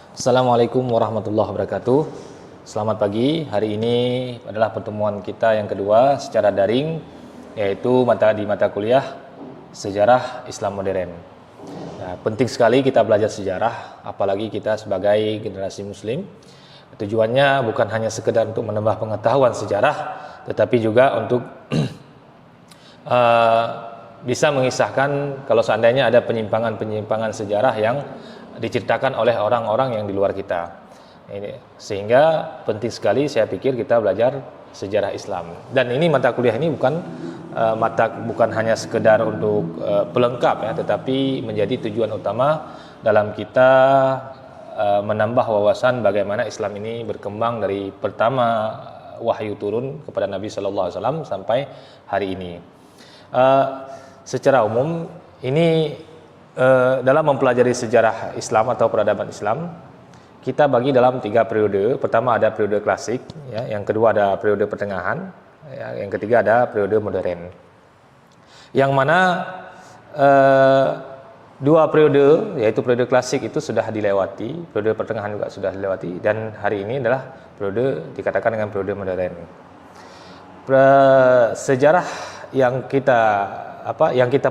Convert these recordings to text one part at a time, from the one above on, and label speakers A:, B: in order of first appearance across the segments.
A: Assalamualaikum warahmatullahi wabarakatuh. Selamat pagi. Hari ini adalah pertemuan kita yang kedua secara daring, yaitu di mata kuliah Sejarah Islam Modern. Nah, penting sekali kita belajar sejarah, apalagi kita sebagai generasi Muslim. Tujuannya bukan hanya sekedar untuk menambah pengetahuan sejarah, tetapi juga untuk bisa mengisahkan kalau seandainya ada penyimpangan-penyimpangan sejarah yang diceritakan oleh orang-orang yang di luar kita. Sehingga penting sekali saya pikir kita belajar sejarah Islam. Dan ini mata kuliah ini bukan hanya sekedar untuk pelengkap ya, tetapi menjadi tujuan utama dalam kita menambah wawasan bagaimana Islam ini berkembang dari pertama wahyu turun kepada Nabi Sallallahu Alaihi Wasallam sampai hari ini. Secara umum ini dalam mempelajari sejarah Islam atau peradaban Islam, kita bagi dalam 3 periode. Pertama ada periode klasik, ya, yang kedua ada periode pertengahan, ya, yang ketiga ada periode modern. Yang mana 2 periode, yaitu periode klasik itu sudah dilewati, periode pertengahan juga sudah dilewati, dan hari ini adalah periode dikatakan dengan periode modern. Sejarah yang kita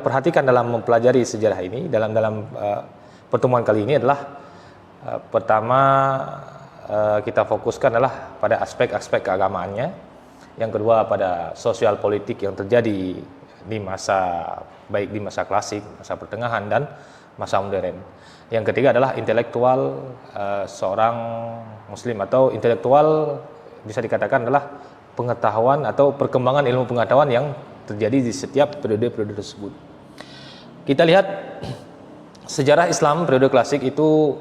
A: perhatikan dalam mempelajari sejarah ini dalam pertemuan kali ini adalah pertama kita fokuskan adalah pada aspek-aspek keagamaannya, yang kedua pada sosial politik yang terjadi di baik di masa klasik, masa pertengahan dan masa modern. Yang ketiga adalah intelektual seorang muslim, atau intelektual bisa dikatakan adalah pengetahuan atau perkembangan ilmu pengetahuan yang terjadi di setiap periode-periode tersebut. Kita lihat sejarah Islam periode klasik itu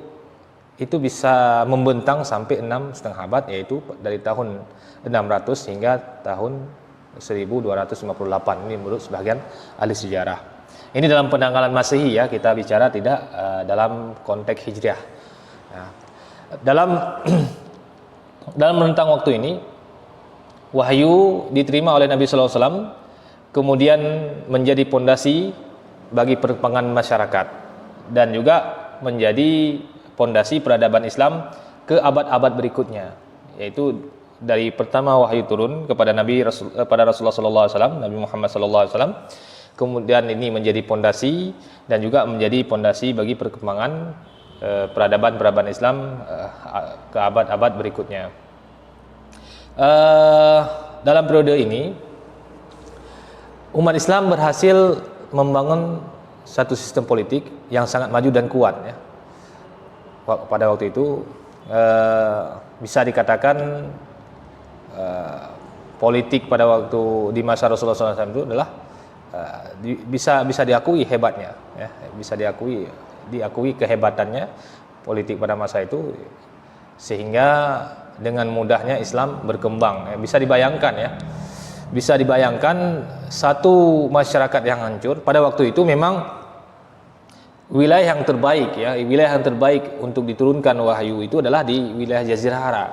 A: bisa membentang sampai 6,5 abad, yaitu dari tahun 600 hingga tahun 1258. Ini menurut sebagian ahli sejarah. Ini dalam penanggalan Masehi ya, kita bicara tidak dalam konteks Hijriah. Nah, dalam rentang waktu ini wahyu diterima oleh Nabi Sallallahu Alaihi Wasallam, kemudian menjadi pondasi bagi perkembangan masyarakat dan juga menjadi pondasi peradaban Islam ke abad-abad berikutnya, yaitu dari pertama wahyu turun kepada Rasulullah Sallallahu Alaihi Wasallam, Nabi Muhammad Sallallahu Alaihi Wasallam, kemudian ini menjadi pondasi dan juga menjadi pondasi bagi perkembangan peradaban Islam ke abad-abad berikutnya. Dalam periode ini umat Islam berhasil membangun satu sistem politik yang sangat maju dan kuat ya. Pada waktu itu bisa dikatakan politik pada waktu di masa Rasulullah SAW itu adalah bisa diakui hebatnya ya, bisa diakui kehebatannya politik pada masa itu, sehingga dengan mudahnya Islam berkembang ya. Bisa dibayangkan satu masyarakat yang hancur pada waktu itu memang wilayah yang terbaik untuk diturunkan wahyu itu adalah di wilayah Jazirah Arab.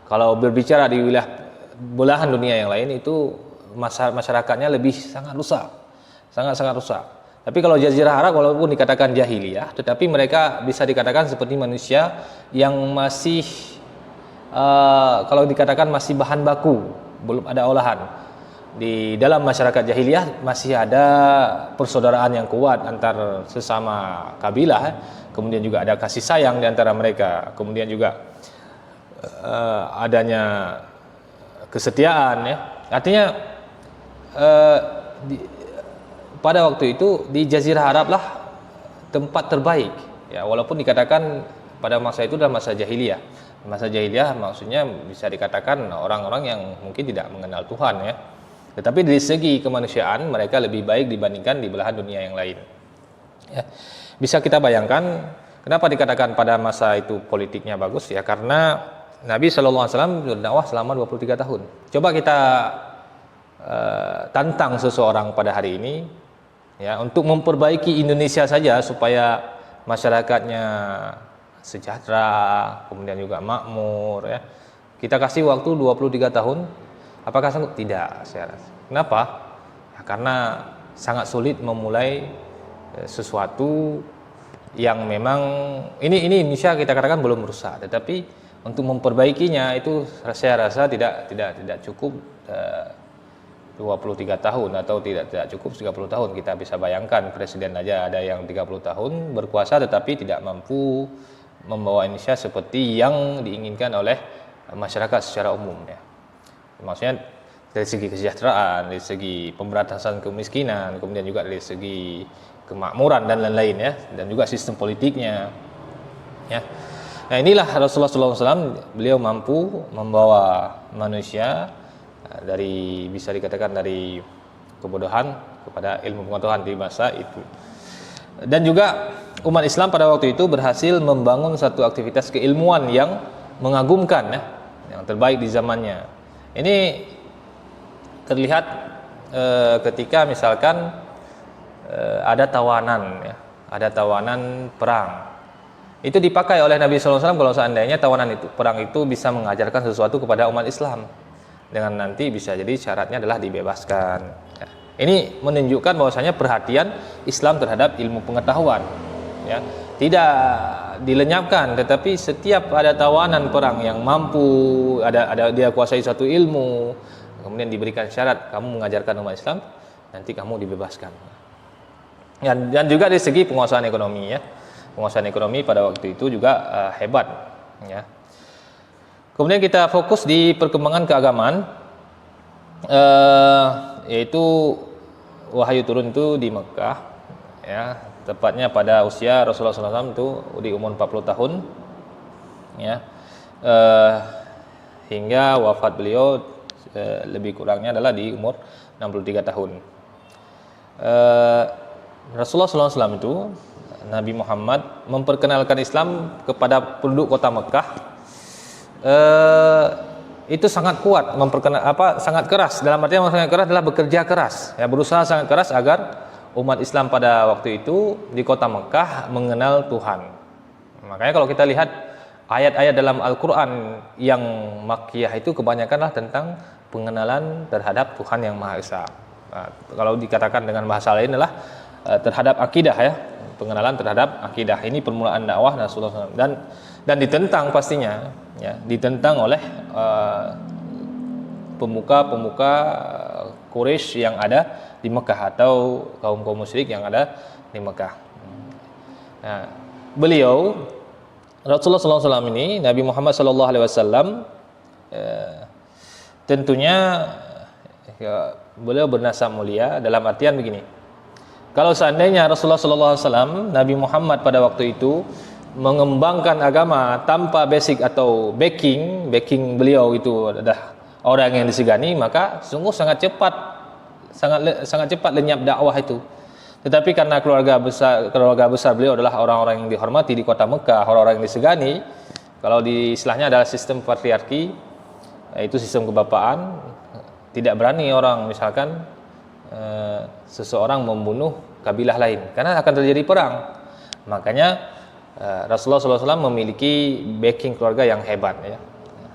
A: Kalau berbicara di wilayah belahan dunia yang lain itu masyarakatnya sangat rusak. Tapi kalau Jazirah Arab walaupun dikatakan jahiliyah, tetapi mereka bisa dikatakan seperti manusia yang masih kalau dikatakan masih bahan baku, belum ada olahan. Di dalam masyarakat jahiliyah masih ada persaudaraan yang kuat antar sesama kabilah, kemudian juga ada kasih sayang di antara mereka, kemudian juga adanya kesetiaan ya. Artinya pada waktu itu di Jazirah Arab lah tempat terbaik ya, walaupun dikatakan pada masa itu adalah masa jahiliyah. Masa jahiliyah maksudnya bisa dikatakan orang-orang yang mungkin tidak mengenal Tuhan ya. Tetapi dari segi kemanusiaan mereka lebih baik dibandingkan di belahan dunia yang lain. Ya. Bisa kita bayangkan kenapa dikatakan pada masa itu politiknya bagus ya, karena Nabi Sallallahu Alaihi Wasallam berdakwah selama 23 tahun. Coba kita tantang seseorang pada hari ini ya untuk memperbaiki Indonesia saja supaya masyarakatnya sejahtera, kemudian juga makmur ya. Kita kasih waktu 23 tahun, apakah sanggup? Tidak, saya rasa. Kenapa? Ya, karena sangat sulit memulai sesuatu yang memang ini Indonesia kita katakan belum rusak, tetapi untuk memperbaikinya itu saya rasa tidak cukup 23 tahun atau tidak cukup 30 tahun. Kita bisa bayangkan presiden aja ada yang 30 tahun berkuasa tetapi tidak mampu membawa Indonesia seperti yang diinginkan oleh masyarakat secara umum ya. Maksudnya dari segi kesejahteraan, dari segi pemberantasan kemiskinan, kemudian juga dari segi kemakmuran dan lain-lain ya, dan juga sistem politiknya ya. Nah inilah Rasulullah SAW, beliau mampu membawa manusia dari, bisa dikatakan dari kebodohan kepada ilmu pengetahuan di masa itu. Dan juga umat Islam pada waktu itu berhasil membangun satu aktivitas keilmuan yang mengagumkan ya, yang terbaik di zamannya. Ini terlihat ketika misalkan ada tawanan ya, ada tawanan perang. Itu dipakai oleh Nabi SAW kalau seandainya tawanan itu perang itu bisa mengajarkan sesuatu kepada umat Islam. Dengan nanti bisa jadi syaratnya adalah dibebaskan. Ya. Ini menunjukkan bahwasanya perhatian Islam terhadap ilmu pengetahuan. Ya. Tidak dilenyapkan, tetapi setiap ada tawanan perang yang mampu, ada dia kuasai satu ilmu, kemudian diberikan syarat kamu mengajarkan umat Islam, nanti kamu dibebaskan. Dan juga dari segi penguasaan ekonomi ya, penguasaan ekonomi pada waktu itu juga hebat ya. Kemudian kita fokus di perkembangan keagamaan, yaitu wahyu turun itu di Mekah ya, tepatnya pada usia Rasulullah SAW itu di umur 40 tahun ya, hingga wafat beliau lebih kurangnya adalah di umur 63 tahun. Rasulullah SAW itu, Nabi Muhammad memperkenalkan Islam kepada penduduk kota Mekah, itu sangat kuat, sangat keras. Dalam artian sangat keras adalah bekerja keras, ya, berusaha sangat keras agar umat Islam pada waktu itu di kota Mekah mengenal Tuhan. Makanya kalau kita lihat ayat-ayat dalam Al-Quran yang Makkiyah itu kebanyakanlah tentang pengenalan terhadap Tuhan yang Maha Esa. Nah, kalau dikatakan dengan bahasa lain adalah terhadap akidah ya, pengenalan terhadap akidah. Ini permulaan dakwah Rasulullah SAW dan ditentang pastinya ya, ditentang oleh pemuka-pemuka Quraisy yang ada di Mekah atau kaum-kaum musyrik yang ada di Mekah. Nah, beliau Rasulullah SAW ini, Nabi Muhammad SAW tentunya ya, beliau bernasab mulia dalam artian begini. Kalau seandainya Rasulullah SAW, Nabi Muhammad pada waktu itu mengembangkan agama tanpa basic atau backing beliau itu adalah orang yang disegani, maka sungguh sangat cepat lenyap dakwah itu. Tetapi karena keluarga besar beliau adalah orang-orang yang dihormati di kota Mekah, orang-orang yang disegani, kalau di istilahnya adalah sistem patriarki, yaitu sistem kebapaan, tidak berani orang misalkan seseorang membunuh kabilah lain karena akan terjadi perang. Makanya Rasulullah SAW memiliki backing keluarga yang hebat ya,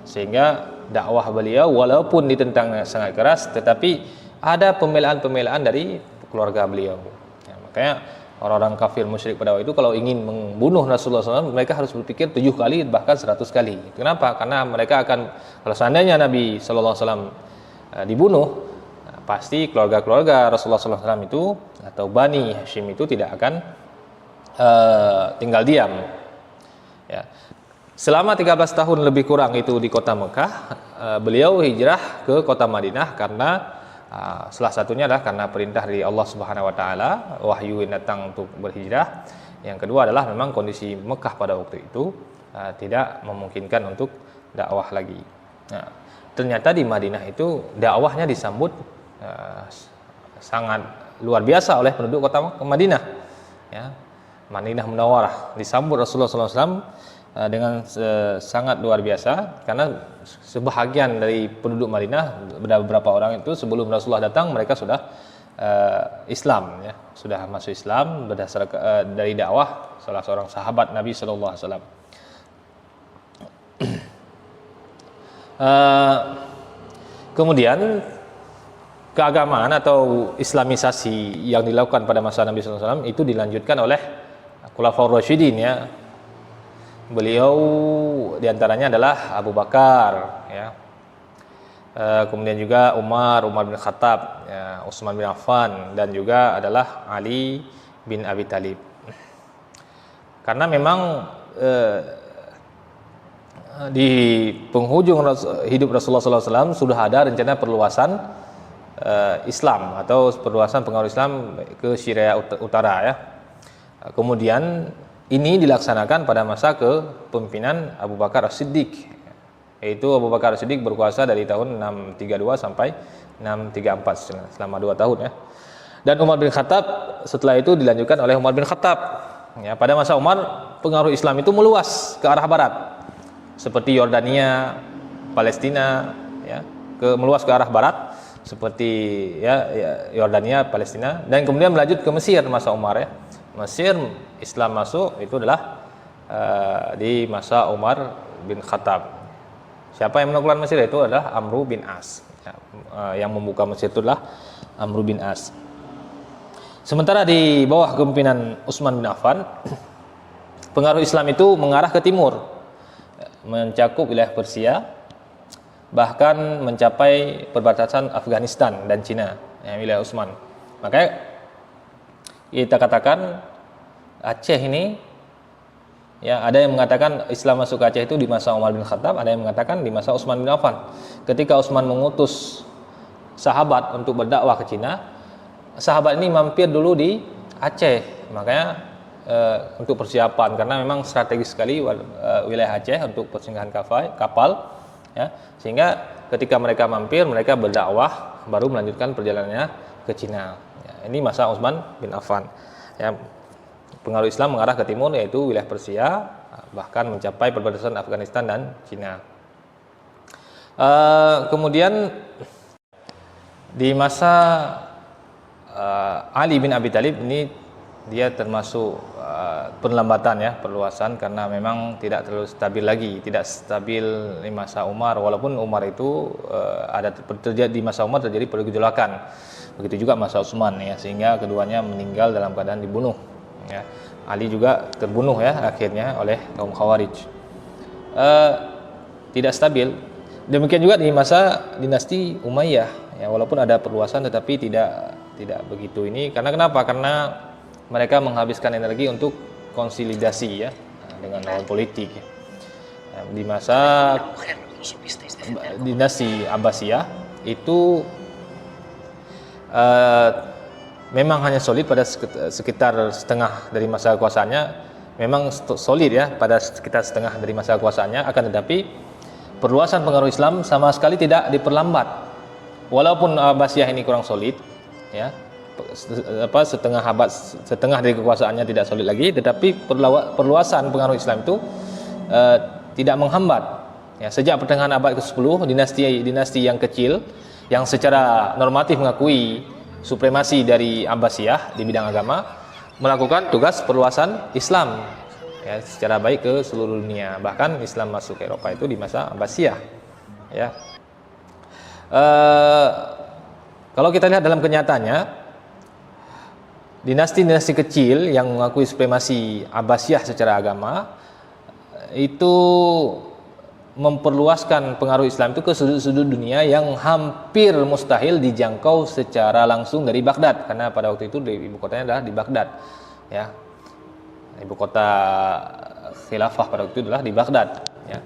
A: sehingga dakwah beliau walaupun ditentang sangat keras, tetapi ada pembelaan dari keluarga beliau ya. Makanya orang-orang kafir musyrik pada waktu itu kalau ingin membunuh Rasulullah SAW, mereka harus berpikir 7 kali bahkan 100 kali. Kenapa? Karena mereka akan, kalau seandainya Nabi SAW dibunuh, pasti keluarga-keluarga Rasulullah SAW itu atau Bani Hashim itu tidak akan tinggal diam ya. Selama 13 tahun lebih kurang itu di kota Mekah, beliau hijrah ke kota Madinah karena salah satunya adalah karena perintah dari Allah Subhanahu wa taala, wahyu yang datang untuk berhijrah. Yang kedua adalah memang kondisi Mekah pada waktu itu tidak memungkinkan untuk dakwah lagi. Nah, ternyata di Madinah itu dakwahnya disambut sangat luar biasa oleh penduduk kota Madinah ya. Madinah Munawwarah disambut Rasulullah SAW dengan sangat luar biasa, karena sebahagian dari penduduk Madinah, beberapa orang itu sebelum Rasulullah datang mereka sudah Islam ya, sudah masuk Islam berdasarkan dari dakwah salah seorang sahabat Nabi SAW. Kemudian keagamaan atau islamisasi yang dilakukan pada masa Nabi SAW itu dilanjutkan oleh Khulafaur Rasyidin ya. Beliau diantaranya adalah Abu Bakar ya. Kemudian juga Umar bin Khattab ya, Utsman bin Affan, dan juga adalah Ali bin Abi Thalib. Karena memang di penghujung hidup Rasulullah SAW sudah ada rencana perluasan Islam atau perluasan pengaruh Islam ke Syria Utara ya. Kemudian ini dilaksanakan pada masa kepemimpinan Abu Bakar As-Siddiq, yaitu Abu Bakar As-Siddiq berkuasa dari tahun 632 sampai 634 selama 2 tahun ya. Dan Umar bin Khattab setelah itu dilanjutkan oleh Umar bin Khattab. Ya, pada masa Umar pengaruh Islam itu meluas ke arah barat, seperti Yordania, Palestina ya, meluas ke arah barat seperti ya Yordania, Palestina, dan kemudian melanjut ke Mesir masa Umar ya. Mesir Islam masuk itu adalah di masa Umar bin Khattab. Siapa yang menaklukkan Mesir itu adalah Amru bin As. Ya, yang membuka Mesir itu adalah Amru bin As. Sementara di bawah kepemimpinan Utsman bin Affan, pengaruh Islam itu mengarah ke timur, mencakup wilayah Persia, bahkan mencapai perbatasan Afghanistan dan Cina, ya, wilayah Utsman. Makanya kita katakan Aceh ini, ya, ada yang mengatakan Islam masuk ke Aceh itu di masa Umar bin Khattab, ada yang mengatakan di masa Utsman bin Affan. Ketika Utsman mengutus sahabat untuk berdakwah ke Cina, sahabat ini mampir dulu di Aceh, makanya untuk persiapan, karena memang strategis sekali wilayah Aceh untuk persinggahan kapal, ya, sehingga ketika mereka mampir, mereka berdakwah, baru melanjutkan perjalanannya ke Cina. Ya, ini masa Utsman bin Affan. Ya, pengaruh Islam mengarah ke timur, yaitu wilayah Persia, bahkan mencapai perbatasan Afghanistan dan Cina. Kemudian di masa Ali bin Abi Thalib ini, dia termasuk perlambatan ya, perluasan, karena memang tidak terlalu stabil lagi, tidak stabil di masa Umar, walaupun Umar itu terjadi di masa Umar terjadi pergejolakan, begitu juga masa Utsman ya, sehingga keduanya meninggal dalam keadaan dibunuh ya. Ali juga terbunuh ya akhirnya oleh kaum Khawarij. Tidak stabil. Demikian juga di masa dinasti Umayyah ya, walaupun ada perluasan tetapi tidak begitu ini. Karena kenapa? Karena mereka menghabiskan energi untuk konsolidasi ya dengan lawan politik. Di masa dinasti Abbasiyah itu memang hanya solid pada sekitar setengah dari masa kekuasaannya, memang solid ya pada sekitar setengah dari masa kekuasaannya, akan tetapi perluasan pengaruh Islam sama sekali tidak diperlambat. Walaupun Abbasiyah ini kurang solid ya, setengah dari kekuasaannya tidak solid lagi, tetapi perluasan pengaruh Islam itu tidak menghambat ya. Sejak pertengahan abad ke-10, dinasti yang kecil yang secara normatif mengakui supremasi dari Abbasiyah di bidang agama melakukan tugas perluasan Islam ya, secara baik ke seluruh dunia. Bahkan Islam masuk ke Eropa itu di masa Abbasiyah ya. Kalau kita lihat dalam kenyataannya, dinasti-dinasti kecil yang mengakui supremasi Abbasiyah secara agama itu memperluaskan pengaruh Islam itu ke sudut-sudut dunia yang hampir mustahil dijangkau secara langsung dari Baghdad, karena pada waktu itu ibu kotanya adalah di Baghdad ya. Ibu kota khilafah pada waktu itu adalah di Baghdad ya.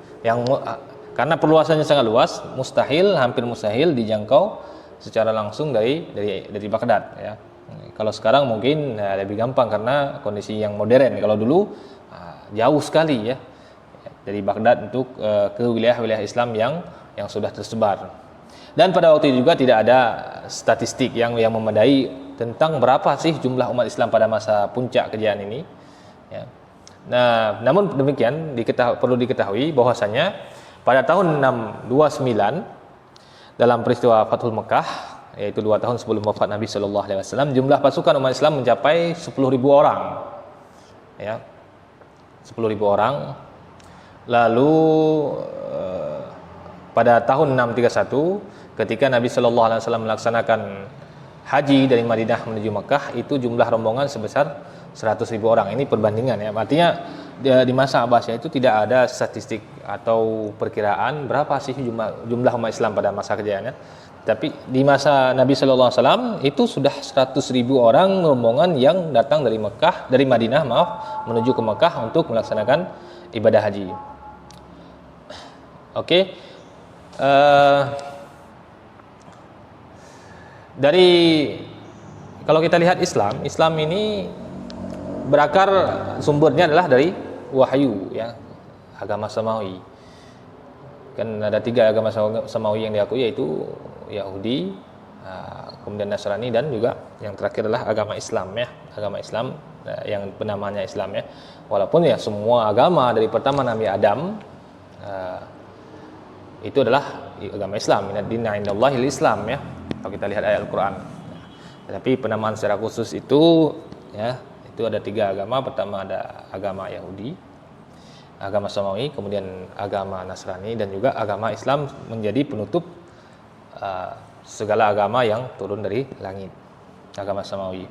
A: Karena perluasannya sangat luas, hampir mustahil dijangkau secara langsung dari Baghdad ya. Kalau sekarang mungkin lebih gampang karena kondisi yang modern. Kalau dulu jauh sekali ya dari Baghdad untuk ke wilayah-wilayah Islam yang sudah tersebar. Dan pada waktu itu juga tidak ada statistik yang memadai tentang berapa sih jumlah umat Islam pada masa puncak kejayaan ini ya. Nah, namun demikian perlu diketahui bahwasanya pada tahun 629 dalam peristiwa Fathul Mekah, yaitu 2 tahun sebelum wafat Nabi Shallallahu Alaihi Wasallam, jumlah pasukan umat Islam mencapai 10.000 orang ya, 10.000 orang. Lalu pada tahun 631 ketika Nabi Shallallahu Alaihi Wasallam melaksanakan haji dari Madinah menuju Mekah itu jumlah rombongan sebesar 100.000 orang. Ini perbandingan ya. Artinya di masa Abbasiyah itu tidak ada statistik atau perkiraan berapa sih jumlah umat Islam pada masa kejayaannya. Tapi di masa Nabi Shallallahu Alaihi Wasallam itu sudah 100.000 orang rombongan yang datang dari Madinah menuju ke Mekah untuk melaksanakan ibadah haji. Oke. Dari kalau kita lihat Islam ini berakar sumbernya adalah dari wahyu ya, agama samawi. Kan ada 3 agama samawi yang diakui, yaitu Yahudi, kemudian Nasrani, dan juga yang terakhir adalah agama Islam ya, agama Islam yang penamanya Islam ya. Walaupun ya semua agama dari pertama Nabi Adam itu adalah agama Islam, inna indallahil Islam ya, kalau kita lihat ayat Al-Quran. Tapi penamaan secara khusus itu ya, itu ada 3 agama. Pertama ada agama Yahudi, agama Samawi, kemudian agama Nasrani, dan juga agama Islam menjadi penutup segala agama yang turun dari langit, agama Samawi.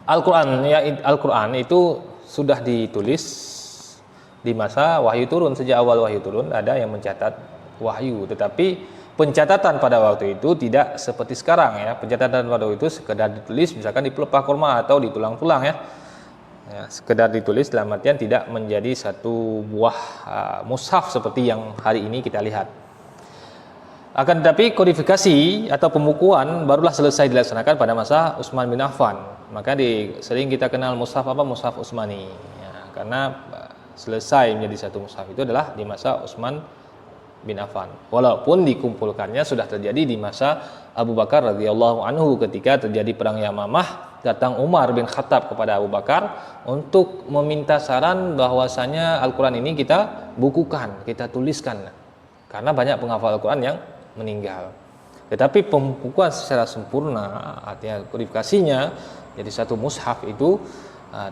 A: Al-Quran itu sudah ditulis di masa wahyu turun. Sejak awal wahyu turun ada yang mencatat wahyu, tetapi pencatatan pada waktu itu tidak seperti sekarang ya. Pencatatan pada waktu itu sekedar ditulis misalkan di pelepah kurma atau di tulang-tulang ya. Sekedar ditulis dalam artian tidak menjadi satu buah mushaf seperti yang hari ini kita lihat. Akan tetapi kodifikasi atau pembukuan barulah selesai dilaksanakan pada masa Utsman bin Affan. Maka sering kita kenal mushaf Mushaf Utsmani ya, karena selesai menjadi satu mushaf itu adalah di masa Utsman bin Affan. Walaupun dikumpulkannya sudah terjadi di masa Abu Bakar radhiyallahu anhu ketika terjadi perang Yamamah, datang Umar bin Khattab kepada Abu Bakar untuk meminta saran bahwasanya Al-Quran ini kita bukukan, kita tuliskan, karena banyak penghafal Al-Quran yang meninggal. Tetapi pembukuan secara sempurna, artinya kodifikasinya jadi satu mushaf itu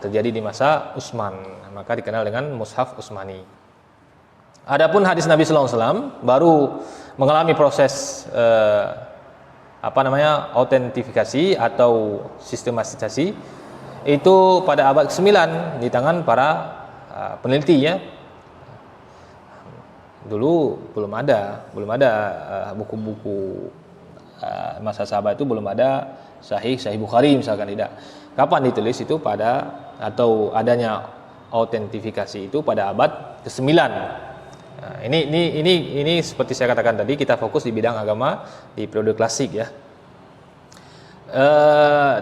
A: terjadi di masa Utsman, maka dikenal dengan Mushaf Utsmani. Adapun hadis Nabi Sallallahu Alaihi Wasallam baru mengalami proses autentifikasi atau sistematisasi itu pada abad ke-9 di tangan para peneliti ya. Dulu belum ada buku-buku masa sahabat itu, belum ada Sahih Bukhari misalkan, tidak. Kapan ditulis itu atau adanya autentifikasi itu pada abad ke-9. Nah, ini seperti saya katakan tadi, kita fokus di bidang agama di periode klasik ya.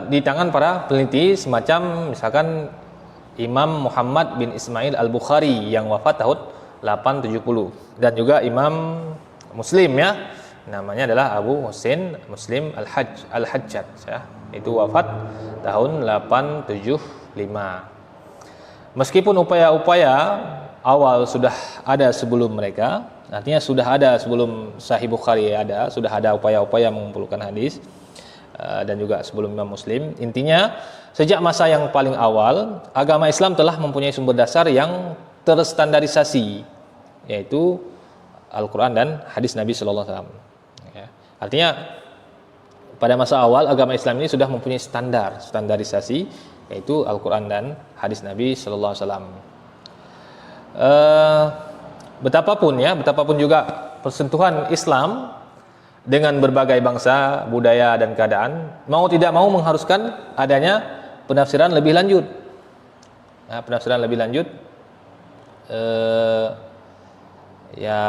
A: Di tangan para peneliti semacam misalkan Imam Muhammad bin Ismail Al-Bukhari yang wafat tahun 870, dan juga Imam Muslim ya, namanya adalah Abu Husain Muslim Al-Hajjaj ya, itu wafat tahun 875. Meskipun upaya-upaya awal sudah ada sebelum mereka, artinya sudah ada sebelum Sahih Bukhari sudah ada upaya-upaya mengumpulkan hadis, dan juga sebelum Imam Muslim. Intinya sejak masa yang paling awal agama Islam telah mempunyai sumber dasar yang terstandarisasi, yaitu Al-Quran dan hadis Nabi Sallallahu Alaihi Wasallam ya. Artinya pada masa awal agama Islam ini sudah mempunyai standarisasi, yaitu Al-Quran dan hadis Nabi Sallallahu Alaihi Wasallam. Betapapun juga persentuhan Islam dengan berbagai bangsa, budaya, dan keadaan, mau tidak mau mengharuskan adanya penafsiran lebih lanjut. Nah, penafsiran lebih lanjut, ya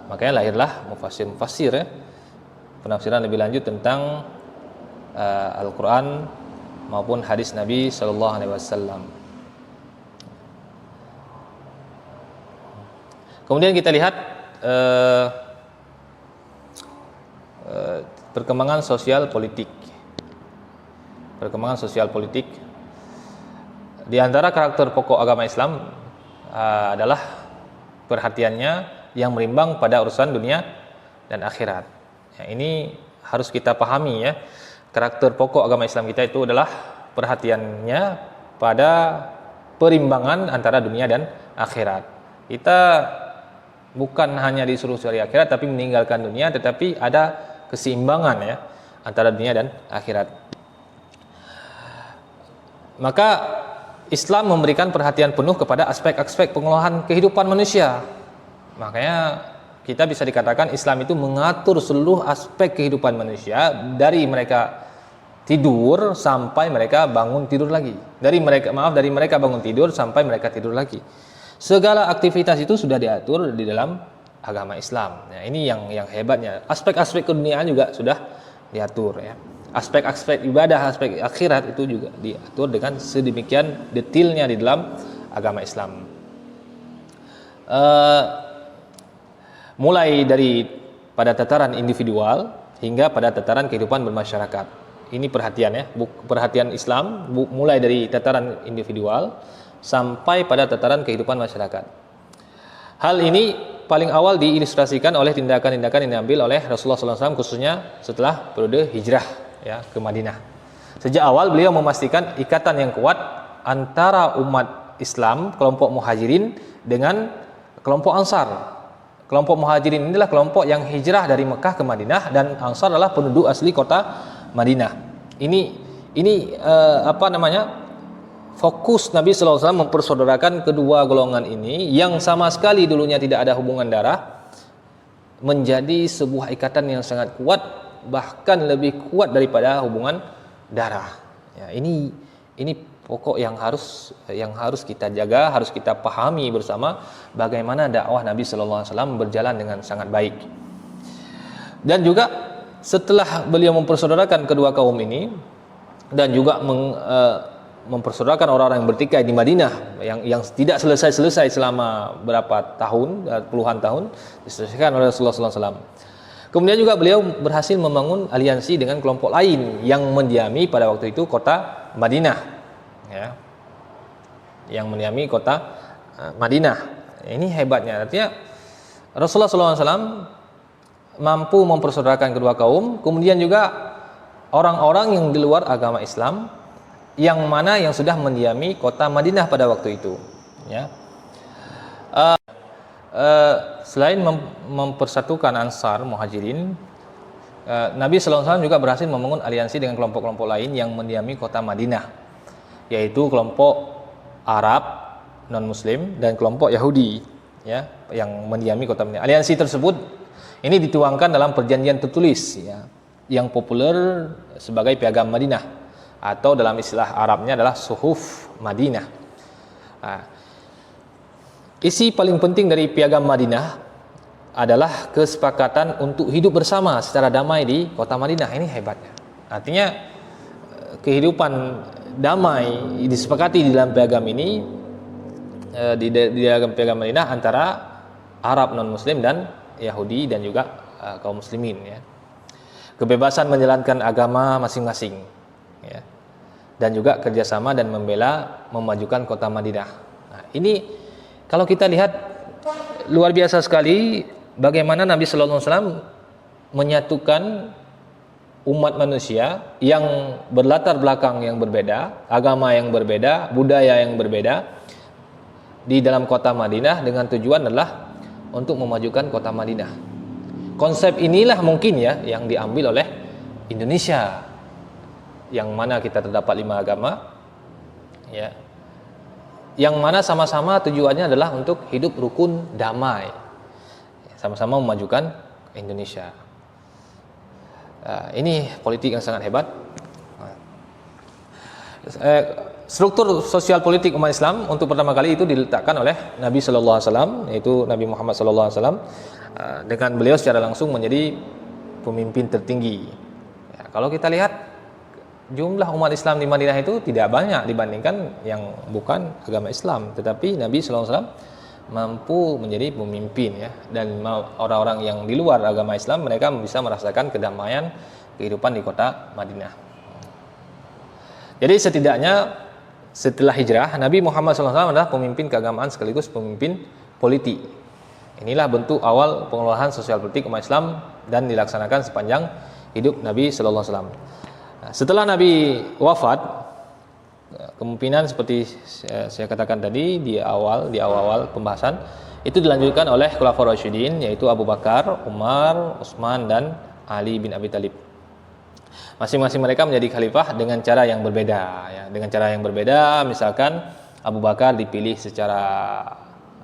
A: makanya lahirlah mufassir ya, penafsiran lebih lanjut tentang Al-Quran maupun hadis Nabi Sallallahu Alaihi Wasallam. Kemudian kita lihat perkembangan sosial politik. Di antara karakter pokok agama Islam adalah perhatiannya yang merimbang pada urusan dunia dan akhirat. Ya, ini harus kita pahami ya. Karakter pokok agama Islam kita itu adalah perhatiannya pada perimbangan antara dunia dan akhirat. Kita bukan hanya disuruh cari akhirat tapi meninggalkan dunia, tetapi ada keseimbangan ya antara dunia dan akhirat. Maka Islam memberikan perhatian penuh kepada aspek-aspek pengelolaan kehidupan manusia. Makanya kita bisa dikatakan Islam itu mengatur seluruh aspek kehidupan manusia, dari mereka tidur sampai mereka bangun tidur lagi. Dari mereka bangun tidur sampai mereka tidur lagi. Segala aktivitas itu sudah diatur di dalam agama Islam. Nah, ini yang hebatnya. Aspek-aspek keduniaan juga sudah diatur ya. Aspek-aspek ibadah, aspek akhirat itu juga diatur dengan sedemikian detailnya di dalam agama Islam. Mulai dari pada tataran individual hingga pada tataran kehidupan bermasyarakat. Ini perhatian ya, perhatian Islam mulai dari tataran individual sampai pada tataran kehidupan masyarakat. Hal ini paling awal diilustrasikan oleh tindakan-tindakan yang diambil oleh Rasulullah SAW, khususnya setelah periode hijrah ya ke Madinah. Sejak awal beliau memastikan ikatan yang kuat antara umat Islam, kelompok Muhajirin dengan kelompok Ansar. Kelompok Muhajirin inilah kelompok yang hijrah dari Mekah ke Madinah, dan Ansar adalah penduduk asli kota Madinah. Ini fokus Nabi SAW mempersaudarakan kedua golongan ini yang sama sekali dulunya tidak ada hubungan darah, menjadi sebuah ikatan yang sangat kuat, bahkan lebih kuat daripada hubungan darah. Ya, ini pokok yang harus kita jaga, harus kita pahami bersama, bagaimana dakwah Nabi SAW berjalan dengan sangat baik. Dan juga setelah beliau mempersaudarakan kedua kaum ini, dan juga mempersaudarakan orang-orang yang bertikai di Madinah yang tidak selesai selama berapa tahun, puluhan tahun, diselesaikan oleh Rasulullah SAW. Kemudian juga beliau berhasil membangun aliansi dengan kelompok lain yang mendiami pada waktu itu kota Madinah. Ya, yang mendiami kota Madinah. Ini hebatnya, artinya Rasulullah SAW mampu mempersaudarakan kedua kaum. Kemudian juga orang-orang yang di luar agama Islam, yang mana yang sudah mendiami kota Madinah pada waktu itu. Ya, selain mempersatukan Ansar Muhajirin, Nabi SAW juga berhasil membangun aliansi dengan kelompok-kelompok lain yang mendiami kota Madinah, yaitu kelompok Arab non-Muslim dan kelompok Yahudi ya yang mendiami kota Madinah. Aliansi tersebut ini dituangkan dalam perjanjian tertulis ya, yang populer sebagai Piagam Madinah, atau dalam istilah Arabnya adalah Suhuf Madinah. Nah, isi paling penting dari Piagam Madinah adalah kesepakatan untuk hidup bersama secara damai di kota Madinah. Ini hebatnya. Artinya kehidupan damai disepakati di dalam piagam ini, di dalam Piagam Madinah, antara Arab non-Muslim dan Yahudi dan juga kaum muslimin ya. Kebebasan menjalankan agama masing-masing ya. Dan juga kerjasama dan memajukan kota Madinah. Nah, ini kalau kita lihat luar biasa sekali bagaimana Nabi Sallallahu Alaihi Wasallam menyatukan umat manusia yang berlatar belakang yang berbeda, agama yang berbeda, budaya yang berbeda di dalam kota Madinah dengan tujuan adalah untuk memajukan kota Madinah. Konsep inilah mungkin ya yang diambil oleh Indonesia, yang mana kita terdapat 5 agama ya, yang mana sama-sama tujuannya adalah untuk hidup rukun damai, sama-sama memajukan Indonesia. Ini politik yang sangat hebat. Struktur sosial politik umat Islam untuk pertama kali itu diletakkan oleh Nabi Sallallahu Alaihi Wasallam, yaitu Nabi Muhammad Sallallahu Alaihi Wasallam, dengan beliau secara langsung menjadi pemimpin tertinggi. Ya, kalau kita lihat jumlah umat Islam di Madinah itu tidak banyak dibandingkan yang bukan agama Islam, tetapi Nabi Sallallahu Alaihi Wasallam mampu menjadi pemimpin ya, dan orang-orang yang di luar agama Islam mereka bisa merasakan kedamaian kehidupan di kota Madinah. Jadi setidaknya setelah hijrah, Nabi Muhammad SAW adalah pemimpin keagamaan sekaligus pemimpin politik. Inilah bentuk awal pengelolaan sosial politik umat Islam dan dilaksanakan sepanjang hidup Nabi SAW. Setelah Nabi wafat, kemungkinan seperti saya katakan tadi di awal pembahasan, itu dilanjutkan oleh Khulafaur Rasyidin, yaitu Abu Bakar, Umar, Utsman dan Ali bin Abi Thalib. Masing-masing mereka menjadi khalifah dengan cara yang berbeda ya. Dengan cara yang berbeda, misalkan Abu Bakar dipilih secara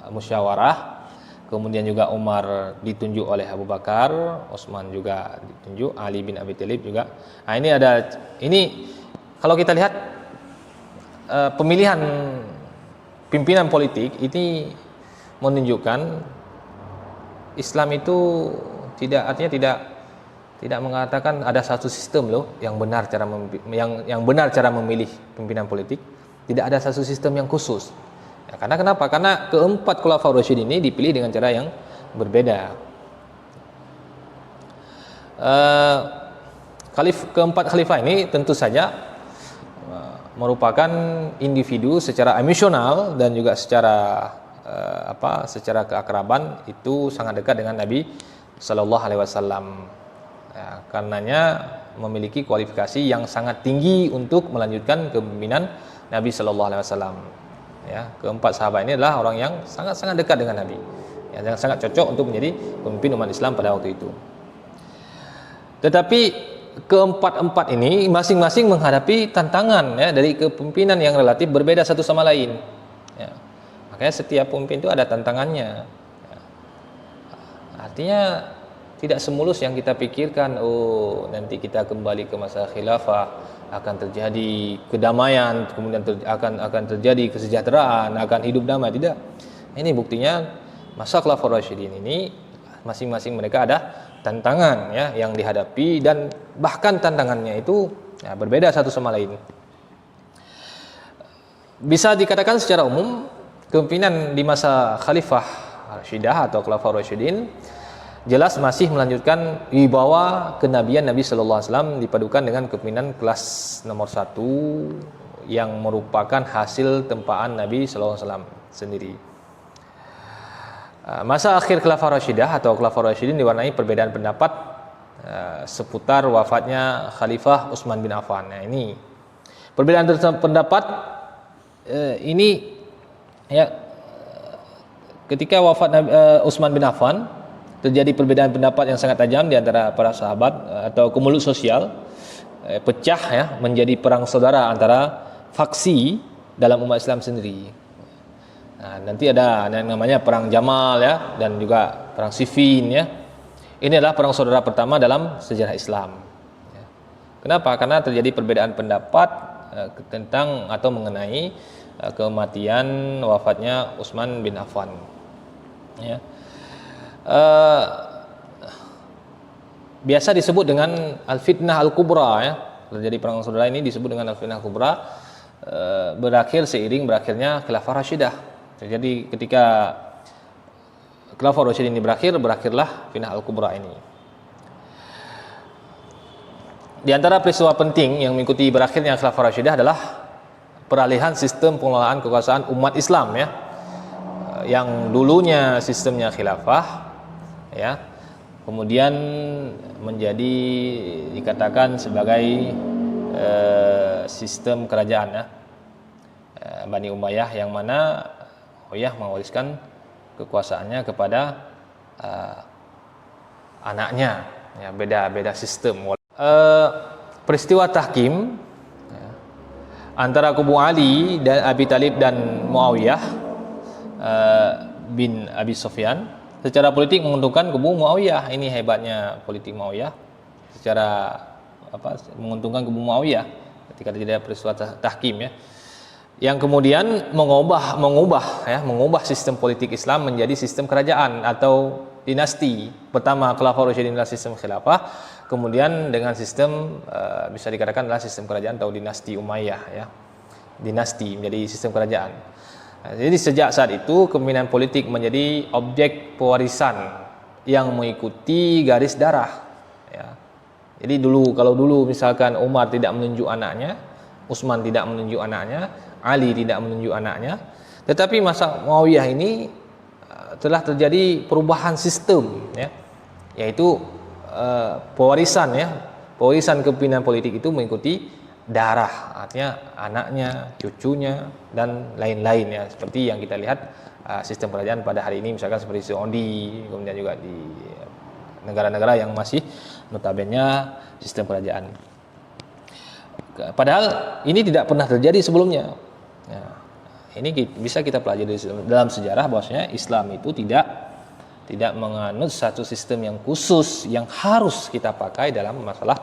A: musyawarah, kemudian juga Umar ditunjuk oleh Abu Bakar, Utsman juga ditunjuk, Ali bin Abi Thalib juga. Nah, ini kalau kita lihat pemilihan pimpinan politik ini menunjukkan Islam itu tidak mengatakan ada satu sistem yang benar cara memilih pimpinan politik. Tidak ada satu sistem yang khusus. Ya, karena kenapa? Karena keempat Khulafaur Rasyidin ini dipilih dengan cara yang berbeda. Keempat khalifah ini tentu saja merupakan individu secara emosional dan juga secara keakraban itu sangat dekat dengan Nabi Sallallahu Alaihi Wasallam. Ya, karenanya memiliki kualifikasi yang sangat tinggi untuk melanjutkan kepemimpinan Nabi Sallallahu Alaihi Wasallam. Ya, keempat sahabat ini adalah orang yang sangat dekat dengan Nabi, yang sangat cocok untuk menjadi pemimpin umat Islam pada waktu itu. Tetapi keempat ini masing-masing menghadapi tantangan ya, dari kepemimpinan yang relatif berbeda satu sama lain. Ya, makanya setiap pemimpin itu ada tantangannya. Ya. Artinya tidak semulus yang kita pikirkan, nanti kita kembali ke masa khilafah akan terjadi kedamaian, kemudian akan terjadi kesejahteraan, akan hidup damai. Tidak. Ini buktinya masa Khulafaur Rasyidin ini masing-masing mereka ada tantangan ya yang dihadapi, dan bahkan tantangannya itu ya, berbeda satu sama lain. Bisa dikatakan secara umum kepemimpinan di masa Khalifah Rashidah atau Khulafaur Rasyidin jelas masih melanjutkan wibawa kenabian Nabi Sallallahu Alaihi Wasallam dipadukan dengan kepemimpinan kelas nomor 1 yang merupakan hasil tempaan Nabi Sallallahu Alaihi Wasallam sendiri. Masa akhir Khilafah Rashidah atau Khulafaur Rasyidin diwarnai perbedaan pendapat seputar wafatnya Khalifah Utsman bin Affan. Nah, ini perbedaan pendapat ini ya, ketika wafat Utsman bin Affan terjadi perbedaan pendapat yang sangat tajam di antara para sahabat atau kemulut sosial, pecah ya menjadi perang saudara antara faksi dalam umat Islam sendiri. Nah, nanti ada yang namanya perang Jamal ya, dan juga perang Siffin ya. Ini adalah perang saudara pertama dalam sejarah Islam. Kenapa? Karena terjadi perbedaan pendapat tentang atau mengenai kematian wafatnya Utsman bin Affan. Ya. Biasa disebut dengan Al-Fitnah Al-Kubra ya. Terjadi perang saudara ini disebut dengan Al-Fitnah Al-Kubra, berakhir seiring berakhirnya Khilafah Rashidah. Jadi ketika Khilafah Rasyidin ini berakhirlah Fitnah Al-Kubra ini. Di antara peristiwa penting yang mengikuti berakhirnya Khilafah Rashidah adalah peralihan sistem pengelolaan kekuasaan umat Islam ya. Yang dulunya sistemnya khilafah ya, kemudian menjadi dikatakan sebagai sistem kerajaan ya, Bani Umayyah, yang mana Umayyah mewariskan kekuasaannya kepada anaknya ya, beda sistem. Peristiwa tahkim ya, antara kubu Ali dan Abi Thalib dan Muawiyah bin Abi Sufyan secara politik menguntungkan kubu Muawiyah. Ini hebatnya politik Muawiyah, secara menguntungkan kubu Muawiyah ketika terjadi peristiwa tahkim ya, yang kemudian mengubah sistem politik Islam menjadi sistem kerajaan atau dinasti. Pertama Khulafaur Rasyidin adalah sistem khilafah, kemudian dengan sistem bisa dikatakan adalah sistem kerajaan atau dinasti Umayyah ya, dinasti menjadi sistem kerajaan. Jadi sejak saat itu kepemimpinan politik menjadi objek pewarisan yang mengikuti garis darah ya. Jadi kalau dulu misalkan Umar tidak menunjuk anaknya, Utsman tidak menunjuk anaknya, Ali tidak menunjuk anaknya, tetapi masa Muawiyah ini telah terjadi perubahan sistem ya, yaitu pewarisan kepemimpinan politik itu mengikuti darah, artinya anaknya, cucunya, dan lain-lain ya, seperti yang kita lihat sistem kerajaan pada hari ini, misalkan seperti Saudi, kemudian juga di negara-negara yang masih notabene sistem kerajaan. Padahal ini tidak pernah terjadi sebelumnya. Ya, ini bisa kita pelajari dalam sejarah bahwasanya Islam itu tidak menganut satu sistem yang khusus yang harus kita pakai dalam masalah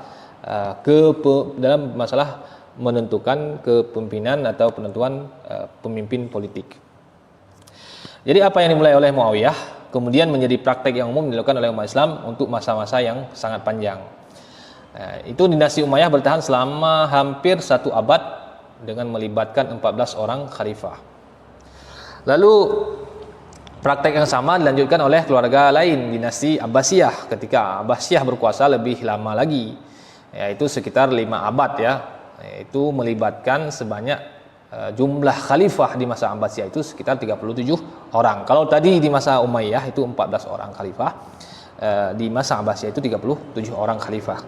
A: dalam masalah menentukan kepemimpinan atau penentuan pemimpin politik. Jadi apa yang dimulai oleh Muawiyah kemudian menjadi praktek yang umum dilakukan oleh umat Islam untuk masa-masa yang sangat panjang. Itu dinasti Umayyah bertahan selama hampir 1 abad dengan melibatkan 14 orang khalifah. Lalu praktek yang sama dilanjutkan oleh keluarga lain, dinasti Abbasiyah, ketika Abbasiyah berkuasa lebih lama lagi, yaitu sekitar 5 abad ya, yaitu melibatkan sebanyak jumlah khalifah di masa Abbasiyah itu sekitar 37 orang. Kalau tadi di masa Umayyah itu 14 orang khalifah, di masa Abbasiyah itu 37 orang khalifah.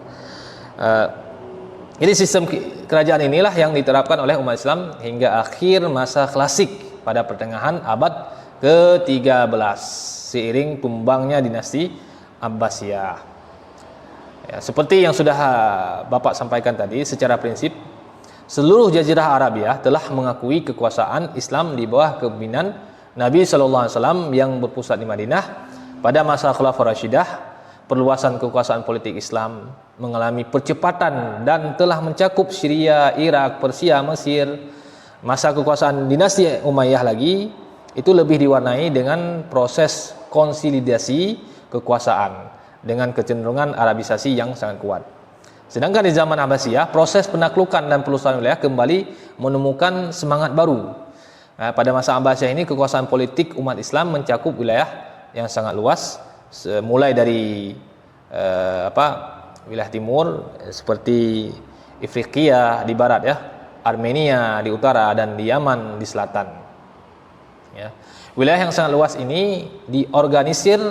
A: Jadi sistem kerajaan inilah yang diterapkan oleh umat Islam hingga akhir masa klasik pada pertengahan abad ke-13 seiring tumbangnya dinasti Abbasiyah. Ya, seperti yang sudah Bapak sampaikan tadi, secara prinsip seluruh Jazirah Arabia telah mengakui kekuasaan Islam di bawah kepemimpinan Nabi SAW yang berpusat di Madinah. Pada masa Khulafaur Rashidah, perluasan kekuasaan politik Islam mengalami percepatan dan telah mencakup Syria, Irak, Persia, Mesir. Masa kekuasaan dinasti Umayyah lagi itu lebih diwarnai dengan proses konsolidasi kekuasaan dengan kecenderungan Arabisasi yang sangat kuat. Sedangkan di zaman Abbasiyah, proses penaklukan dan peluasan wilayah kembali menemukan semangat baru. Pada masa Abbasiyah ini, kekuasaan politik umat Islam mencakup wilayah yang sangat luas, mulai dari wilayah timur seperti Ifriqiya di barat ya, Armenia di utara, dan di Yaman di selatan. Ya. Wilayah yang sangat luas ini diorganisir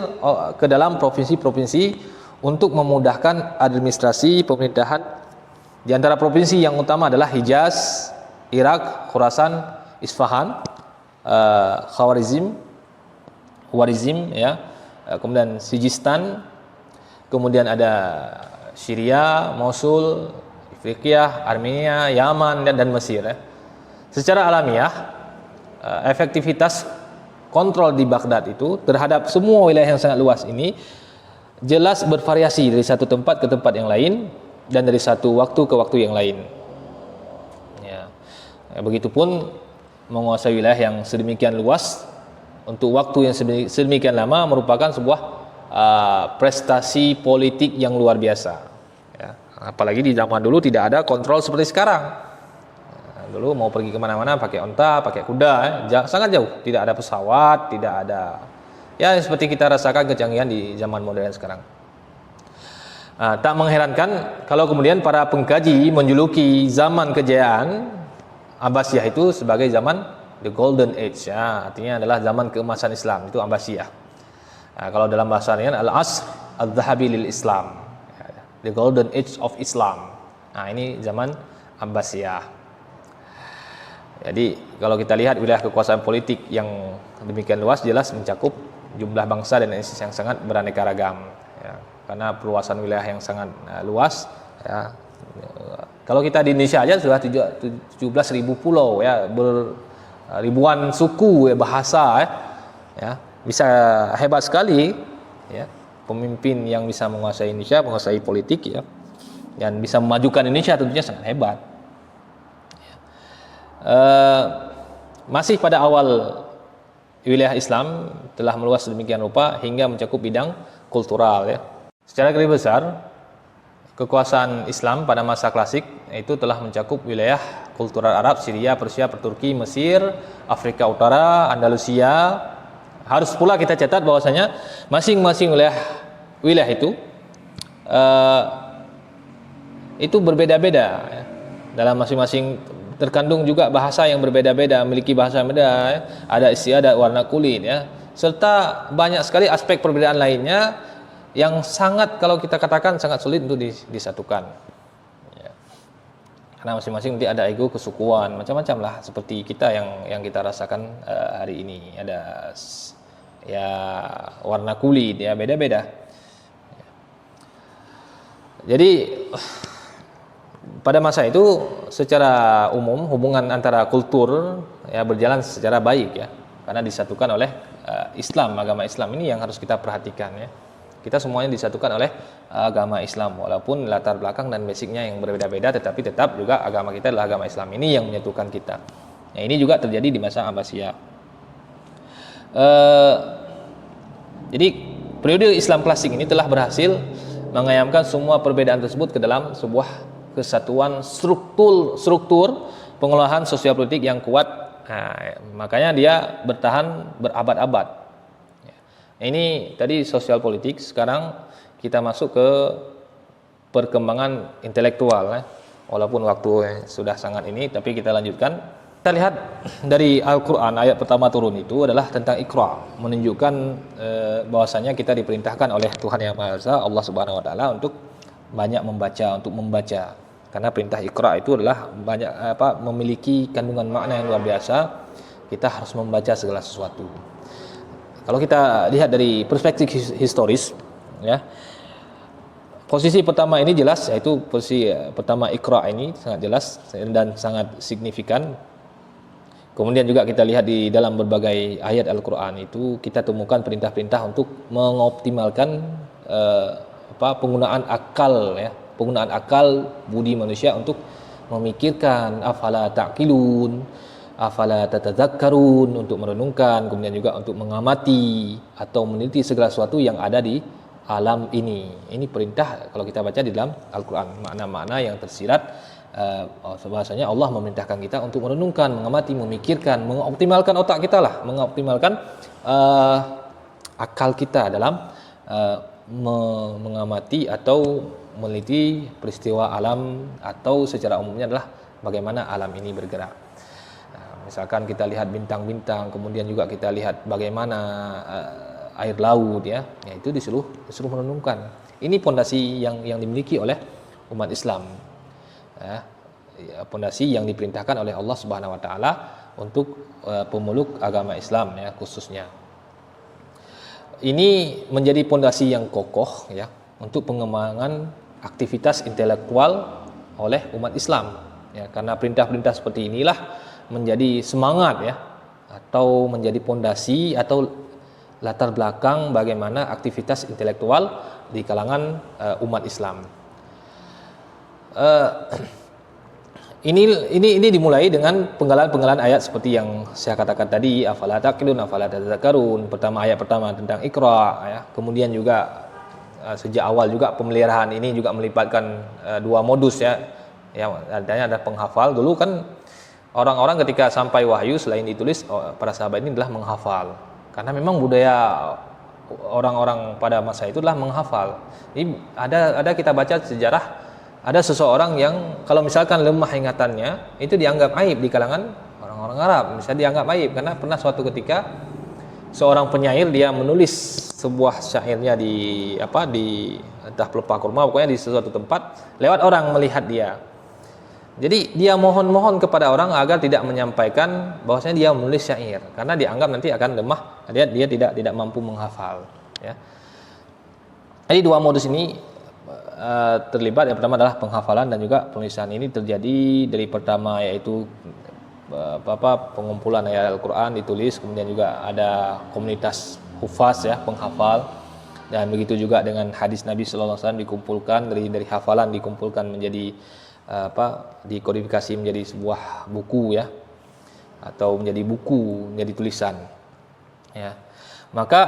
A: ke dalam provinsi-provinsi untuk memudahkan administrasi pemerintahan. Di antara provinsi yang utama adalah Hijaz, Irak, Khurasan, Isfahan, Khwarizm ya, kemudian Sijistan, kemudian ada Syria, Mosul, Afrika, Armenia, Yaman dan Mesir ya. Secara alamiah, efektivitas kontrol di Baghdad itu terhadap semua wilayah yang sangat luas ini jelas bervariasi dari satu tempat ke tempat yang lain dan dari satu waktu ke waktu yang lain. Ya. Begitupun menguasai wilayah yang sedemikian luas untuk waktu yang sedemikian lama merupakan sebuah prestasi politik yang luar biasa. Ya. Apalagi di zaman dulu tidak ada kontrol seperti sekarang. Dulu mau pergi kemana-mana pakai onta, pakai kuda, sangat jauh. Tidak ada pesawat, tidak ada. Ya seperti kita rasakan kecanggihan di zaman modern sekarang. Tak mengherankan kalau kemudian para pengkaji menjuluki zaman kejayaan Abbasiyah itu sebagai zaman the golden age ya, artinya adalah zaman keemasan Islam, itu Abbasiyah. Kalau dalam bahasa Arab al-asr al-dhahabi lil Islam, the golden age of Islam. Ini zaman Abbasiyah. Jadi kalau kita lihat wilayah kekuasaan politik yang demikian luas jelas mencakup jumlah bangsa dan etnis yang sangat beraneka ragam ya, karena perluasan wilayah yang sangat luas ya. Kalau kita di Indonesia aja sudah 17.000 pulau ya, ribuan suku ya, bahasa ya, bisa hebat sekali ya, pemimpin yang bisa menguasai Indonesia, menguasai politik ya, dan bisa memajukan Indonesia tentunya sangat hebat. Masih pada awal wilayah Islam telah meluas sedemikian rupa hingga mencakup bidang kultural ya. Secara garis besar, kekuasaan Islam pada masa klasik itu telah mencakup wilayah kultural Arab, Syria, Persia, Turki, Mesir, Afrika Utara, Andalusia. Harus pula kita catat bahwasanya masing-masing wilayah itu berbeda-beda ya. Dalam masing-masing terkandung juga bahasa yang berbeda-beda, memiliki bahasa yang berbeda ya. Ada istiadat, warna kulit ya, serta banyak sekali aspek perbedaan lainnya yang sangat, kalau kita katakan sangat sulit untuk disatukan ya. Karena masing-masing nanti ada ego, kesukuan, macam-macam lah, seperti kita yang kita rasakan hari ini. Ada ya warna kulit ya, beda-beda. Jadi pada masa itu secara umum hubungan antara kultur ya berjalan secara baik ya, karena disatukan oleh Islam, agama Islam ini yang harus kita perhatikan ya. Kita semuanya disatukan oleh agama Islam, walaupun latar belakang dan basicnya yang berbeda-beda, tetapi tetap juga agama kita adalah agama Islam ini yang menyatukan kita. Nah, ini juga terjadi di masa Abbasiyah. Jadi periode Islam klasik ini telah berhasil mengayamkan semua perbedaan tersebut ke dalam sebuah kesatuan struktur pengelolaan sosial politik yang kuat. Nah, makanya dia bertahan berabad-abad. Ini tadi sosial politik. Sekarang kita masuk ke perkembangan intelektual ya. Walaupun waktu sudah sangat ini, tapi kita lanjutkan. Kita lihat dari Al-Quran, ayat pertama turun itu adalah tentang Iqra, menunjukkan bahwasanya kita diperintahkan oleh Tuhan Yang Maha Esa, Allah Subhanahu Wa Taala, untuk banyak membaca, karena perintah Iqra itu adalah banyak memiliki kandungan makna yang luar biasa. Kita harus membaca segala sesuatu. Kalau kita lihat dari perspektif historis, ya, posisi pertama ini jelas, yaitu posisi pertama Iqra ini sangat jelas dan sangat signifikan. Kemudian juga kita lihat di dalam berbagai ayat Al-Quran itu kita temukan perintah-perintah untuk mengoptimalkan penggunaan akal ya, penggunaan akal budi manusia untuk memikirkan, afala ta'qilun, afala tatadzakkarun, untuk merenungkan, kemudian juga untuk mengamati atau meneliti segala sesuatu yang ada di alam ini. Ini perintah kalau kita baca di dalam Al-Quran, makna-makna yang tersirat. Bahasanya Allah memerintahkan kita untuk merenungkan, mengamati, memikirkan, mengoptimalkan otak kita lah, mengoptimalkan akal kita dalam mengamati atau meneliti peristiwa alam, atau secara umumnya adalah bagaimana alam ini bergerak. Misalkan kita lihat bintang-bintang, kemudian juga kita lihat bagaimana air laut ya, itu disuruh merenungkan. Ini pondasi yang dimiliki oleh umat Islam. Pondasi yang diperintahkan oleh Allah Subhanahu Wa Taala untuk pemeluk agama Islam ya khususnya. Ini menjadi pondasi yang kokoh ya untuk pengembangan aktivitas intelektual oleh umat Islam ya, karena perintah-perintah seperti inilah menjadi semangat ya, atau menjadi pondasi atau latar belakang bagaimana aktivitas intelektual di kalangan umat Islam. Ini dimulai dengan penggalan ayat seperti yang saya katakan tadi, afala taqilun, afala tadzakkarun. Ayat pertama tentang Iqra ya. Kemudian juga sejak awal juga pemeliharaan ini juga melibatkan dua modus ya. Yang adanya ada penghafal. Dulu kan orang-orang ketika sampai wahyu selain ditulis, para sahabat ini adalah menghafal. Karena memang budaya orang-orang pada masa itu adalah menghafal. Ini ada kita baca sejarah, ada seseorang yang kalau misalkan lemah ingatannya itu dianggap aib di kalangan orang-orang Arab. Misalnya dianggap aib karena pernah suatu ketika seorang penyair dia menulis sebuah syairnya di entah pelepah kurma, pokoknya di sesuatu tempat, lewat orang melihat dia. Jadi dia mohon kepada orang agar tidak menyampaikan bahwasanya dia menulis syair, karena dianggap nanti akan lemah, dia tidak mampu menghafal ya. Jadi dua modus ini terlibat. Yang pertama adalah penghafalan, dan juga penulisan ini terjadi dari pertama yaitu pengumpulan ayat Al-Quran ditulis, kemudian juga ada komunitas hufaz ya, penghafal, dan begitu juga dengan hadis Nabi Sallallahu Alaihi Wasallam dikumpulkan dari hafalan, dikumpulkan menjadi dikodifikasi menjadi sebuah buku ya, atau menjadi tulisan ya. Maka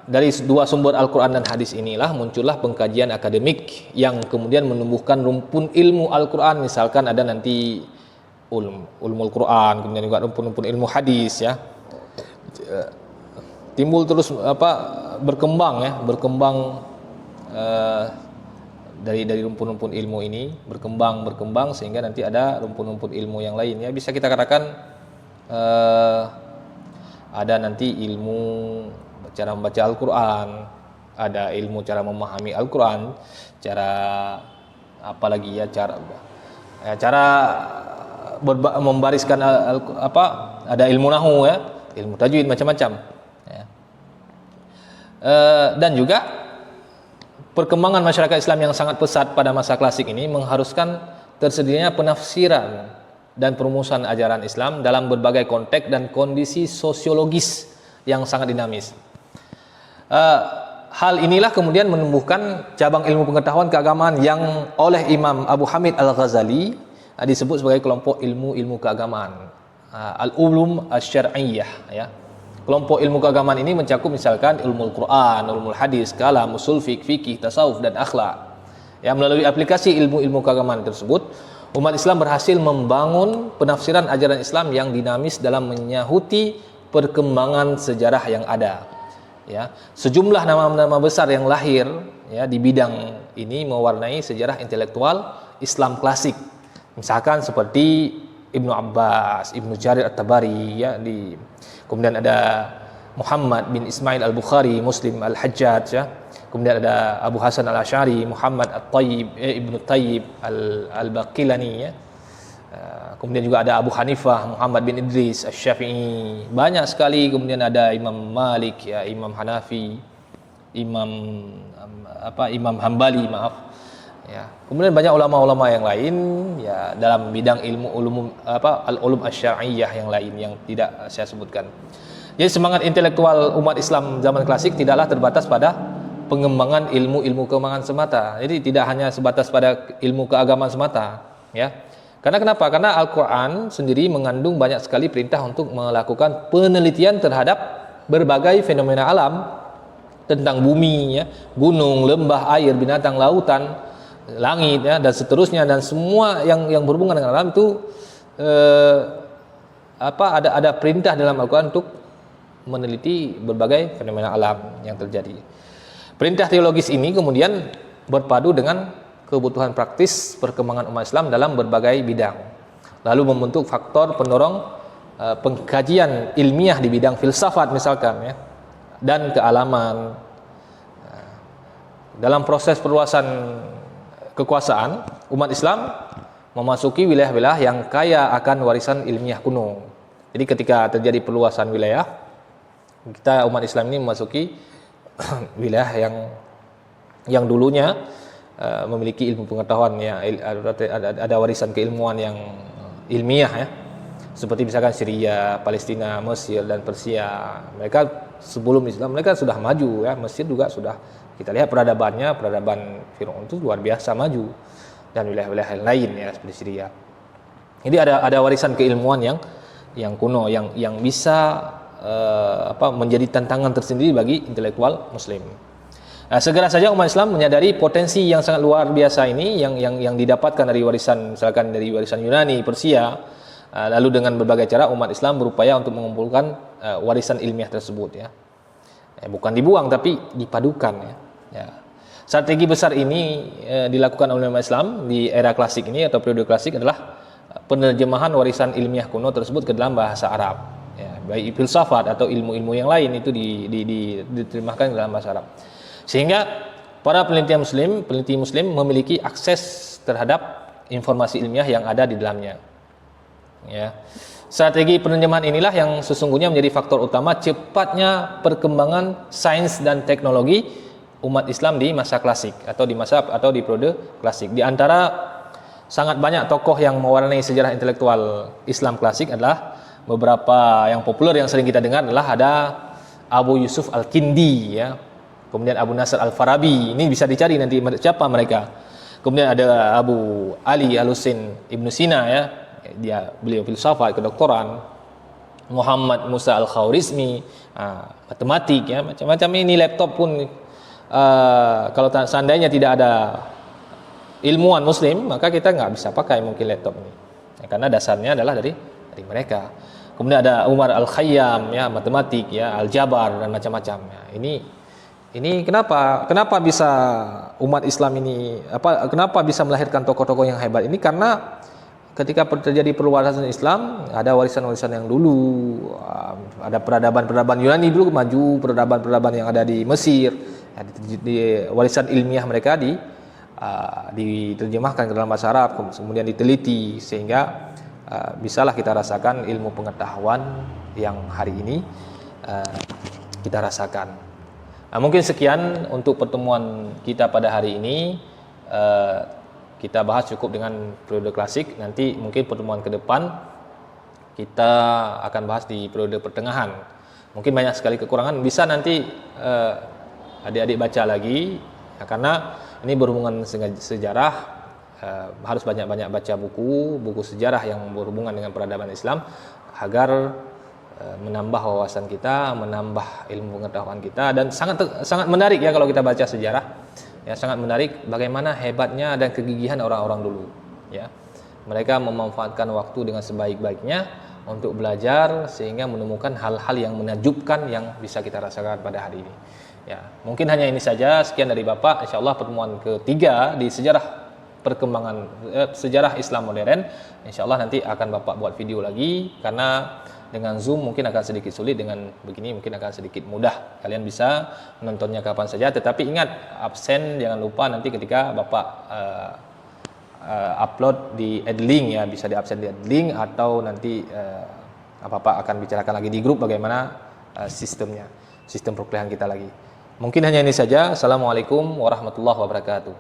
A: dari dua sumber Al-Quran dan hadis inilah muncullah pengkajian akademik yang kemudian menumbuhkan rumpun ilmu Al-Quran. Misalkan ada nanti ulmul Quran, kemudian juga rumpun ilmu hadis ya, timbul terus berkembang dari rumpun-rumpun ilmu ini berkembang sehingga nanti ada rumpun-rumpun ilmu yang lain ya. Bisa kita katakan ada nanti ilmu cara membaca Al-Quran, ada ilmu cara memahami Al-Quran, cara apalagi ya, cara membariskan ada ilmu nahwu ya, ilmu tajwid, macam-macam ya. Dan juga perkembangan masyarakat Islam yang sangat pesat pada masa klasik ini mengharuskan tersedianya penafsiran dan perumusan ajaran Islam dalam berbagai konteks dan kondisi sosiologis yang sangat dinamis. Hal inilah kemudian menumbuhkan cabang ilmu pengetahuan keagamaan yang oleh Imam Abu Hamid Al-Ghazali disebut sebagai kelompok ilmu-ilmu keagamaan, al-ulum asy-syar'iyyah, ya. Kelompok ilmu keagamaan ini mencakup misalkan ilmu Al-Quran, ilmu hadis, kalam, usul fikih, tasawuf dan akhlak. Ya, melalui aplikasi ilmu-ilmu keagamaan tersebut, umat Islam berhasil membangun penafsiran ajaran Islam yang dinamis dalam menyahuti perkembangan sejarah yang ada. Ya, sejumlah nama-nama besar yang lahir ya di bidang ini mewarnai sejarah intelektual Islam klasik. Misalkan seperti Ibnu Abbas, Ibnu Jarir At-Tabari, ya, kemudian ada Muhammad bin Ismail Al-Bukhari, Muslim Al-Hajjaj, ya. Kemudian ada Abu Hasan Al-Asy'ari, Muhammad At-Tayyib, Ibnu Tayyib Al-Baqilani, ya. Kemudian juga ada Abu Hanifah, Muhammad bin Idris Asy-Syafi'i, banyak sekali. Kemudian ada Imam Malik, ya, Imam Hanafi, Imam Hambali, maaf. Ya. Kemudian banyak ulama-ulama yang lain ya dalam bidang ilmu al-ulum asy-syar'iyyah yang lain yang tidak saya sebutkan. Jadi semangat intelektual umat Islam zaman klasik tidaklah terbatas pada pengembangan ilmu-ilmu keagamaan semata. Jadi tidak hanya sebatas pada ilmu keagamaan semata, ya. Karena kenapa? Karena Al-Quran sendiri mengandung banyak sekali perintah untuk melakukan penelitian terhadap berbagai fenomena alam tentang bumi, ya, gunung, lembah, air, binatang, lautan, langit, ya, dan seterusnya, dan semua yang berhubungan dengan alam itu ada perintah dalam Al-Quran untuk meneliti berbagai fenomena alam yang terjadi. Perintah teologis ini kemudian berpadu dengan kebutuhan praktis perkembangan umat Islam dalam berbagai bidang, lalu membentuk faktor pendorong pengkajian ilmiah di bidang filsafat misalkan, ya, dan kealaman. Dalam proses perluasan kekuasaan, umat Islam memasuki wilayah-wilayah yang kaya akan warisan ilmiah kuno. Jadi ketika terjadi perluasan wilayah, kita umat Islam ini memasuki wilayah yang dulunya memiliki ilmu pengetahuan, ya, ada warisan keilmuan yang ilmiah, ya, seperti misalkan Syria, Palestina, Mesir dan Persia. Mereka sebelum Islam mereka sudah maju, ya. Mesir juga sudah, kita lihat peradabannya, peradaban Firaun itu luar biasa maju, dan wilayah-wilayah lain, ya, seperti Syria. Jadi ada warisan keilmuan yang kuno yang bisa menjadi tantangan tersendiri bagi intelektual Muslim. Nah, segera saja umat Islam menyadari potensi yang sangat luar biasa ini yang didapatkan dari warisan, misalkan dari warisan Yunani, Persia. Lalu dengan berbagai cara umat Islam berupaya untuk mengumpulkan warisan ilmiah tersebut, ya. Bukan dibuang tapi dipadukan, ya. Ya. Strategi besar ini dilakukan oleh umat Islam di era klasik ini atau periode klasik adalah penerjemahan warisan ilmiah kuno tersebut ke dalam bahasa Arab, ya, baik filsafat atau ilmu-ilmu yang lain itu diterjemahkan ke dalam bahasa Arab. Sehingga para peneliti Muslim memiliki akses terhadap informasi ilmiah yang ada di dalamnya. Ya. Strategi penerjemahan inilah yang sesungguhnya menjadi faktor utama cepatnya perkembangan sains dan teknologi umat Islam di masa klasik atau di periode klasik. Di antara sangat banyak tokoh yang mewarnai sejarah intelektual Islam klasik adalah beberapa yang populer yang sering kita dengar adalah ada Abu Yusuf Al-Kindi, ya. Kemudian Abu Nasr Al-Farabi, ini bisa dicari nanti siapa mereka. Kemudian ada Abu Ali Al-Husain Ibnu Sina, ya, beliau filsafat, kedokteran. Muhammad Musa Al-Khwarizmi, matematik, ya, macam-macam. Ini laptop pun kalau seandainya tidak ada ilmuwan Muslim, maka kita nggak bisa pakai mungkin laptop ini, ya, karena dasarnya adalah dari mereka. Kemudian ada Umar Al-Khayyam, ya, matematik, ya, Al-Jabar dan macam-macam. Ya, ini kenapa bisa umat Islam ini kenapa bisa melahirkan tokoh-tokoh yang hebat ini? Karena ketika terjadi perluasan Islam, ada warisan-warisan yang dulu, ada peradaban Yunani dulu maju, peradaban yang ada di Mesir, ya, di warisan ilmiah mereka diterjemahkan ke dalam bahasa Arab, kemudian diteliti sehingga bisalah kita rasakan ilmu pengetahuan yang hari ini kita rasakan. Mungkin sekian untuk pertemuan kita pada hari ini. Kita bahas cukup dengan periode klasik. Nanti mungkin pertemuan ke depan kita akan bahas di periode pertengahan. Mungkin banyak sekali kekurangan, bisa nanti adik-adik baca lagi, ya, karena ini berhubungan dengan sejarah. Harus banyak-banyak baca buku sejarah yang berhubungan dengan peradaban Islam agar menambah wawasan kita, menambah ilmu pengetahuan kita, dan sangat menarik ya kalau kita baca sejarah. Ya, sangat menarik bagaimana hebatnya dan kegigihan orang-orang dulu. Ya, mereka memanfaatkan waktu dengan sebaik-baiknya untuk belajar sehingga menemukan hal-hal yang menakjubkan yang bisa kita rasakan pada hari ini. Ya, mungkin hanya ini saja. Sekian dari Bapak. Insyaallah pertemuan ketiga di sejarah perkembangan sejarah Islam modern. Insyaallah nanti akan Bapak buat video lagi, karena dengan Zoom mungkin akan sedikit sulit, dengan begini mungkin akan sedikit mudah. Kalian bisa menontonnya kapan saja, tetapi ingat absen jangan lupa nanti ketika Bapak upload di Adlink, ya, bisa di absen di Adlink, atau nanti Bapak akan bicarakan lagi di grup bagaimana sistemnya, sistem perkuliahan kita lagi. Mungkin hanya ini saja. Assalamualaikum warahmatullahi wabarakatuh.